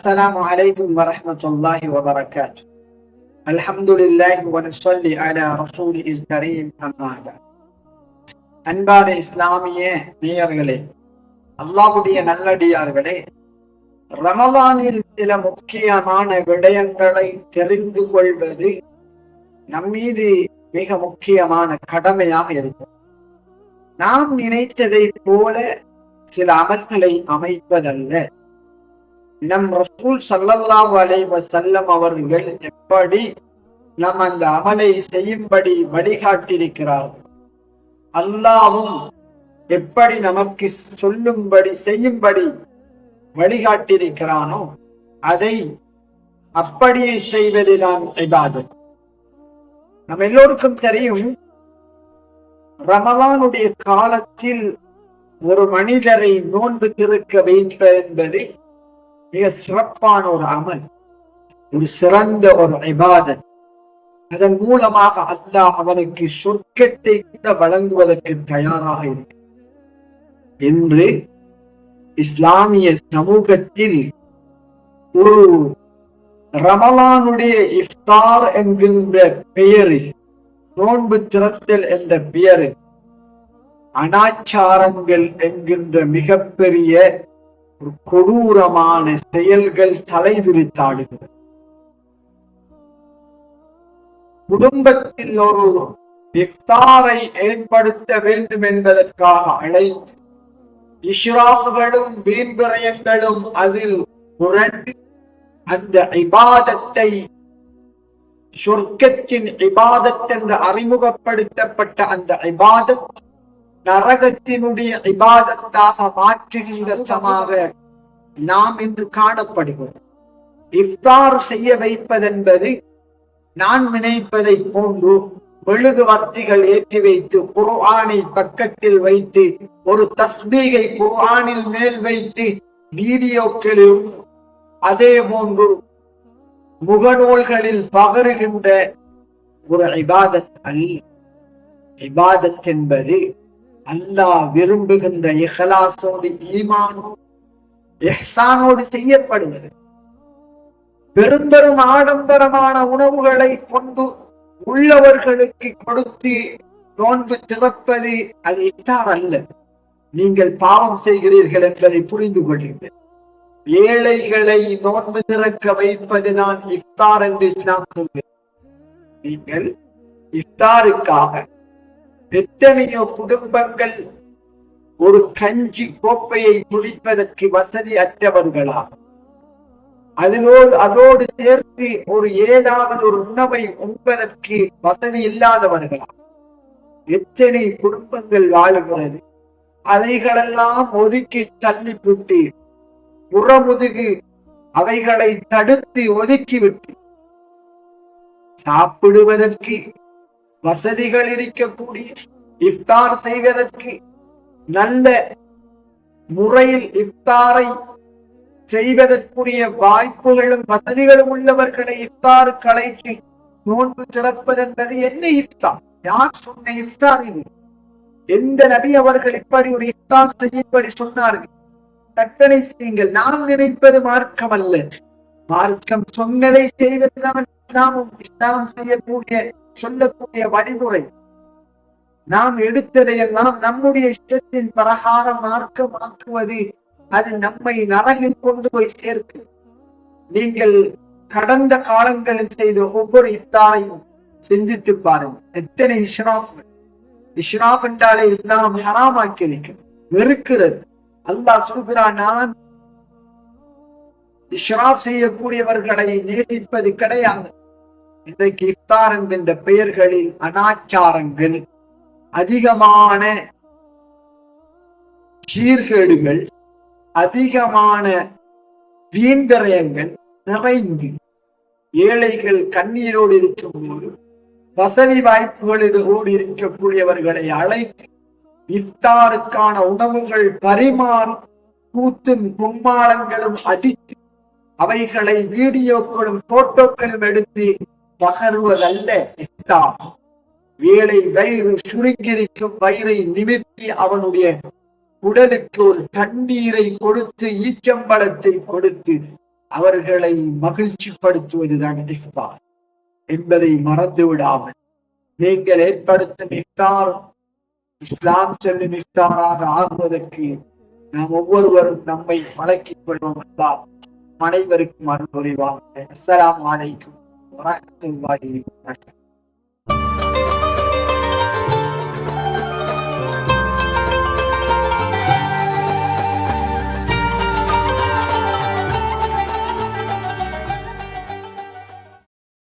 السلام عليكم ورحمة الله وبركاته. الحمد لله ونصلي على رسوله الكريم أما بعد. அன்பான இஸ்லாமிய நேயர்களே, அல்லாஹ்வுடைய நல்லடியார்களே, ரமலானில் சில முக்கியமான விடயங்களை தெரிந்து கொள்வது நம்மீது மிக முக்கியமான கடமையாக இருக்கும். நாம் நினைத்ததை போல சில அமல்களை அமைப்பதல்ல. நம் ரசூல் ஸல்லல்லாஹு அலைஹி வஸல்லம் அவர்கள் எப்படி நம் அந்த அமலை செய்யும்படி வழிகாட்டியிருக்கிறார்கள், அல்லாஹ்வும் எப்படி நமக்கு சொல்லும்படி செய்யும்படி வழிகாட்டியிருக்கிறானோ அதை அப்படியே செய்வதுதான் இபாதத். நம்ம எல்லோருக்கும் தெரியும், ரமலானுடைய காலத்தில் ஒரு மனிதரை நோன்பு திறக்க வைப்பது என்பது மிக சிறப்பான ஒரு அமல், ஒரு சிறந்த ஒரு இபாதத். அதன் மூலமாக அல்லாஹ் அவனுக்கு சொர்க்கத்தை கூட வழங்குவதற்கு தயாராக இருக்கு. இன்று இஸ்லாமிய சமூகத்தில் ஒரு ரமலானுடைய இஃப்தார் என்கின்ற பெயரில், நோன்பு திறத்தல் என்ற பெயரில் அனாச்சாரங்கள் என்கின்ற மிகப்பெரிய ஒரு கொடூரமான செயல்கள் தலைவிரித்தாடுகிறது. குடும்பத்தில் ஒரு இஃப்தாரை ஏற்படுத்த வேண்டும் என்பதற்காக அழைத்து இஸ்ராஃப்களும் வீண்விரயங்களும் அதில் புரண்டு அந்த இபாதத்தை, சொர்க்கத்தின் இபாதத் என்று அறிமுகப்படுத்தப்பட்ட அந்த இபாதத் நரகத்தினுடைய இபாதத்தாக மாற்றுகின்ற சமாக நாம் இன்று காணப்படுகிறோம். இஃப்தார் செய்ய வைப்பதென்பது நான் நினைப்பதை போன்று மெழுகுவர்த்திகள் ஏற்றி வைத்து குர்ஆனை பக்கத்தில் வைத்து ஒரு தஸ்பீகை குர்ஆனில் மேல் வைத்து வீடியோக்களில் அதே போன்று முகநூல்களில் பகருகின்ற ஒரு இபாதத் அல்ல. இபாதத் என்பது அல்லாஹ் விரும்புகின்ற இஹ்லாஸோடு, ஈமானோடு, இஹ்சானோடு செய்யப்படுவது. பெரும் பெரும் ஆடம்பரமான உணவுகளை கொண்டு உள்ளவர்களுக்கு கொடுத்து நோன்பு திறப்பது அது இஃப்தார் அல்ல. நீங்கள் பாவம் செய்கிறீர்கள் என்பதை புரிந்து கொள்ளுங்கள். ஏழைகளை நோன்பு திறக்க வைப்பதுதான் இஃப்தார் என்று நாம் சொல்கிறோம். நீங்கள் இஃப்தாருக்காக எத்தனையோ குடும்பங்கள் ஒரு கஞ்சி கோப்பையை குடிப்பதற்கு வசதி அற்றவர்களாக, அதோடு சேர்த்து ஒரு ஏதாவது ஒரு உணவை உண்பதற்கு வசதி இல்லாதவர்களா எத்தனை குடும்பங்கள் வாழுகிறது. அவைகளெல்லாம் ஒதுக்கி தள்ளிவிட்டு புறமுதுகு அவைகளை தடுத்து ஒதுக்கிவிட்டு சாப்பிடுவதற்கு வசதிகள் இருக்கக்கூடிய, இஃப்தார் செய்வதற்கு நல்ல முறையில் இஃப்தாரை செய்வதற்குரிய வாய்ப்புகளும் வசதிகளும் உள்ளவர்களை இஃப்தார் கலைக்கு நோன்பு திறப்பது என்பது என்ன இஃப்தார்? யார் சொன்ன இஃப்தார் இது? எந்த நபி அவர்கள் இப்படி ஒரு இஃப்தார் செய்யும்படி சொன்னார்கள்? கற்பனை செய்யுங்கள். நாம் நினைப்பது மார்க்கம் அல்ல. மார்க்கம் சொன்னதை செய்வதுதான் இஸ்லாம் செய்யக்கூடிய சொல்லக்கூடிய வழிமுறை. நாம் எடுத்ததையெல்லாம் நம்முடைய இஷ்டத்தின் பிரகாரம் மார்க்கமாக்குவது அது நம்மை நரகில் கொண்டு போய் சேர்க்கும். நீங்கள் கடந்த காலங்களில் செய்த ஒவ்வொரு இஃப்தாரையும் சிந்தித்து பாருங்கள். எத்தனை இஷ்ராஃப் என்றாலே இஸ்லாம் ஹராமாக்கி இருக்கிறது, வெறுக்கிறது. அல்லாஹ் சொல்கிறான், நான் இஷ்ராஃப் செய்யக்கூடியவர்களை நேசிப்பது கிடையாது. இன்றைக்கு இஃப்தார் என்கின்ற பெயர்களில் அனாச்சாரங்கள், அதிகமான சீர்கேடுகள், அதிகமான வீண்விரயங்கள் நிறைந்து ஏழைகள் கண்ணீரோடு இருக்கும்போது வசதி வாய்ப்புகளோடு இருக்கக்கூடியவர்களை அழைத்து இஃப்தாருக்கான உணவுகள் பரிமாறி கூத்தும் கும்மாளங்களும் அடித்து அவைகளை வீடியோக்களும் போட்டோக்களும் எடுத்து பகர்வதல்ல இஃப்தார். ஏழை வயிறு சுருங்கியிருக்கும் வயிறை நிமிர்த்தி அவனுடைய உடலுக்கு ஒரு தண்ணீரை கொடுத்து ஈச்சம்பழத்தை கொடுத்து அவர்களை மகிழ்ச்சிப்படுத்துவதுதான் இஃப்தார் என்பதை மறந்து விடாமல் நீங்கள் ஏற்படுத்தும் இஃப்தார் இஸ்லாம் சொல்லும் இஃப்தாராக ஆகுவதற்கு நாம் ஒவ்வொருவரும் நம்மை பழக்கிக் கொள்வோம் என்றால் அனைவருக்கும் அருள் புரிவாங்க. அஸ்ஸலாமு அலைக்கும் வரஹ்மத்துல்லாஹி வபரகாத்துஹு.